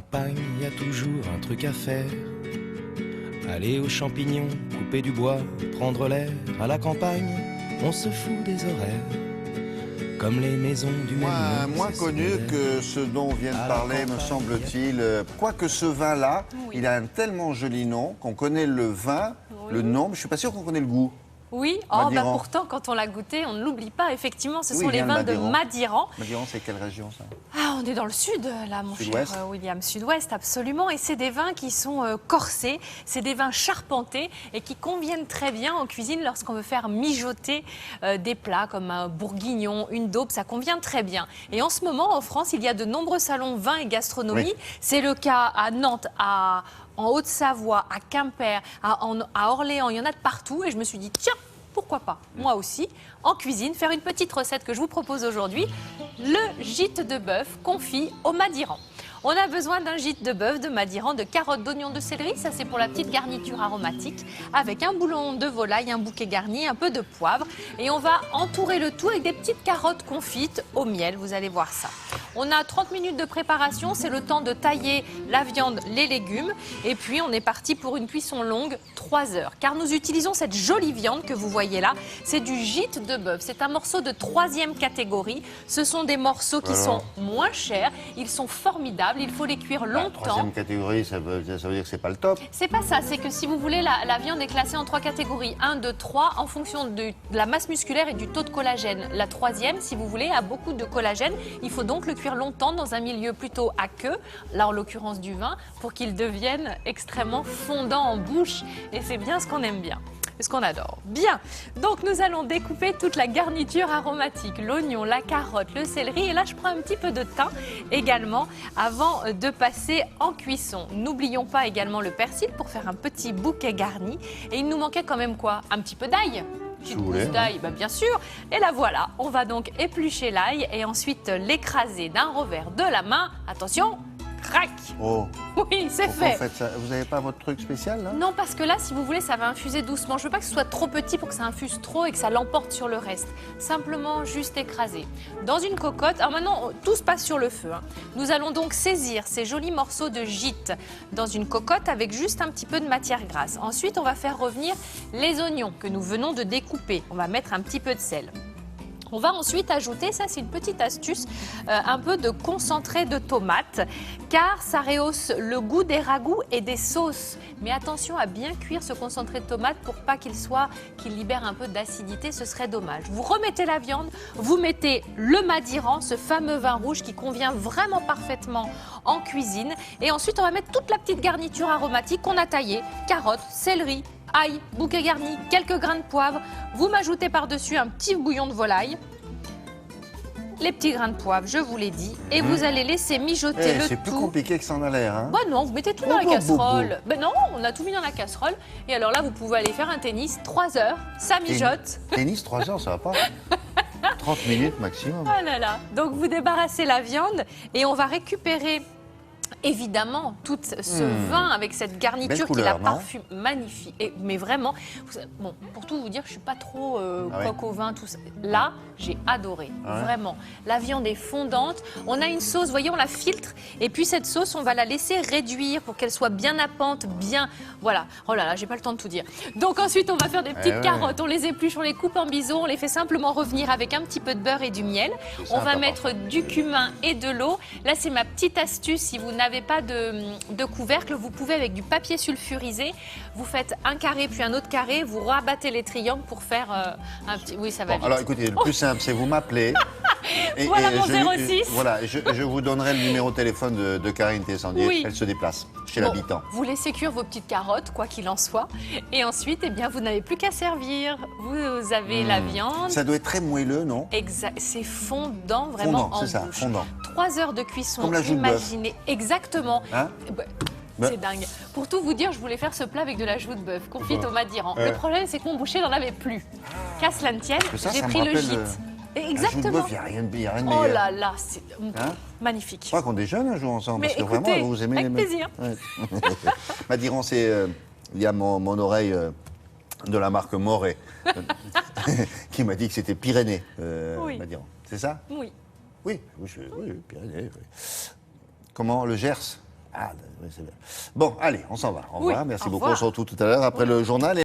campagne, il y a toujours un truc à faire. Aller aux champignons, couper du bois, prendre l'air. À la campagne, on se fout des horaires. Comme les maisons du Moins connu que ce dont vient de parler, me semble-t-il. Quoique ce vin-là, il a un tellement joli nom qu'on connaît le vin, le nom, mais je ne suis pas sûr qu'on connaît le goût. Oui, pourtant, quand on l'a goûté, on ne l'oublie pas. Effectivement, ce sont les vins de Madiran. Madiran, c'est quelle région, ça? On est dans le sud, là, mon cher William. Sud-ouest, absolument. Et c'est des vins qui sont corsés, c'est des vins charpentés et qui conviennent très bien en cuisine lorsqu'on veut faire mijoter des plats comme un bourguignon, une daube. Ça convient très bien. Et en ce moment, en France, il y a de nombreux salons vins et gastronomie. C'est le cas à Nantes, en Haute-Savoie, à Quimper, à Orléans, il y en a de partout. Et je me suis dit, tiens, pourquoi pas, moi aussi, en cuisine, faire une petite recette que je vous propose aujourd'hui, le gîte de bœuf confit au Madiran. On a besoin d'un gîte de bœuf, de Madiran, de carottes, d'oignons, de céleri, ça c'est pour la petite garniture aromatique, avec un boulon de volaille, un bouquet garni, un peu de poivre. Et on va entourer le tout avec des petites carottes confites au miel, vous allez voir ça. On a 30 minutes de préparation, c'est le temps de tailler la viande, les légumes. Et puis on est parti pour une cuisson longue, 3 heures. Car nous utilisons cette jolie viande que vous voyez là, c'est du gîte de bœuf. C'est un morceau de 3e catégorie. Ce sont des morceaux qui sont moins chers, ils sont formidables. Il faut les cuire longtemps. 3e catégorie, ça veut dire que c'est pas le top. C'est pas ça, c'est que si vous voulez, la viande est classée en 3 catégories. 1, 2, 3, en fonction de la masse musculaire et du taux de collagène. La 3e, si vous voulez, a beaucoup de collagène. Il faut donc le cuire longtemps dans un milieu plutôt aqueux, là en l'occurrence du vin, pour qu'il devienne extrêmement fondant en bouche. Et c'est bien ce qu'on aime bien. Ce qu'on adore. Bien, donc nous allons découper toute la garniture aromatique, l'oignon, la carotte, le céleri. Et là, je prends un petit peu de thym également avant de passer en cuisson. N'oublions pas également le persil pour faire un petit bouquet garni. Et il nous manquait quand même quoi? Un petit peu d'ail. Petite gousse d'ail, bien sûr. Et là voilà, on va donc éplucher l'ail et ensuite l'écraser d'un revers de la main. Attention, crac! Oh. Oui, c'est fait. Vous n'avez pas votre truc spécial là? Non, parce que là, si vous voulez, ça va infuser doucement. Je veux pas que ce soit trop petit pour que ça infuse trop et que ça l'emporte sur le reste. Simplement juste écraser. Dans une cocotte, alors maintenant, tout se passe sur le feu. Nous allons donc saisir ces jolis morceaux de gîte dans une cocotte avec juste un petit peu de matière grasse. Ensuite, on va faire revenir les oignons que nous venons de découper. On va mettre un petit peu de sel. On va ensuite ajouter, ça c'est une petite astuce, un peu de concentré de tomate, car ça rehausse le goût des ragoûts et des sauces. Mais attention à bien cuire ce concentré de tomate pour pas qu'il libère un peu d'acidité, ce serait dommage. Vous remettez la viande, vous mettez le Madiran, ce fameux vin rouge qui convient vraiment parfaitement en cuisine. Et ensuite on va mettre toute la petite garniture aromatique qu'on a taillée, carottes, céleri, ail, bouquet garni, quelques grains de poivre. Vous m'ajoutez par-dessus un petit bouillon de volaille. Les petits grains de poivre, je vous l'ai dit. Et vous allez laisser mijoter le tout. C'est plus compliqué que ça en a l'air. Hein. Non, vous mettez tout dans la casserole. Non, on a tout mis dans la casserole. Et alors là, vous pouvez aller faire un tennis, 3 heures, ça mijote. Tennis, 3 heures, ça va pas. 30 minutes maximum. Oh là là. Donc vous débarrassez la viande et on va récupérer évidemment tout ce vin avec cette garniture qui la parfume magnifique. Mais vraiment, bon, pour tout vous dire, je ne suis pas trop coque au vin, tout ça. Là, j'ai adoré, vraiment. La viande est fondante. On a une sauce, vous voyez, on la filtre. Et puis cette sauce, on va la laisser réduire pour qu'elle soit bien nappante, bien... Voilà. Oh là là, j'ai pas le temps de tout dire. Donc ensuite, on va faire des petites carottes. On les épluche, on les coupe en biseaux. On les fait simplement revenir avec un petit peu de beurre et du miel. On va mettre du cumin et de l'eau. Là, c'est ma petite astuce. Si vous n'avez pas de couvercle, vous pouvez avec du papier sulfurisé, vous faites un carré puis un autre carré, vous rabattez les triangles pour faire un petit... Oui, ça va vite. Alors écoutez, le plus simple, c'est vous m'appelez. Voilà mon 06. Voilà, je vous donnerai le numéro de téléphone de Karine Tessandier. Oui. Elle se déplace chez l'habitant. Vous laissez cuire vos petites carottes, quoi qu'il en soit. Et ensuite, eh bien, vous n'avez plus qu'à servir. Vous avez la viande. Ça doit être très moelleux, non? Exact. C'est fondant, vraiment en bouche. C'est ça, fondant. 3 heures de cuisson. Comme la joue de bœuf. Exactement. Hein? C'est dingue. Pour tout vous dire, je voulais faire ce plat avec de la joue de bœuf, confite au Madiran. Le problème, c'est que mon boucher n'en avait plus. Qu'à cela ne tienne, j'ai pris le gîte. Exactement. Il n'y a rien de meilleur. Oh là là, c'est magnifique. Je crois qu'on déjeune un jour ensemble, parce que écoutez, vraiment, vous aimez... Avec plaisir. Ouais. Madiran, c'est... Il y a mon oreille de la marque Moret qui m'a dit que c'était Pyrénées, Madiran. C'est ça? Oui. Oui, Pyrénées. Oui. Comment, le Gers? Ah, oui, c'est bien. Bon, allez, on s'en va. Au revoir. Merci au beaucoup. revoir. On se retrouve tout à l'heure après le journal.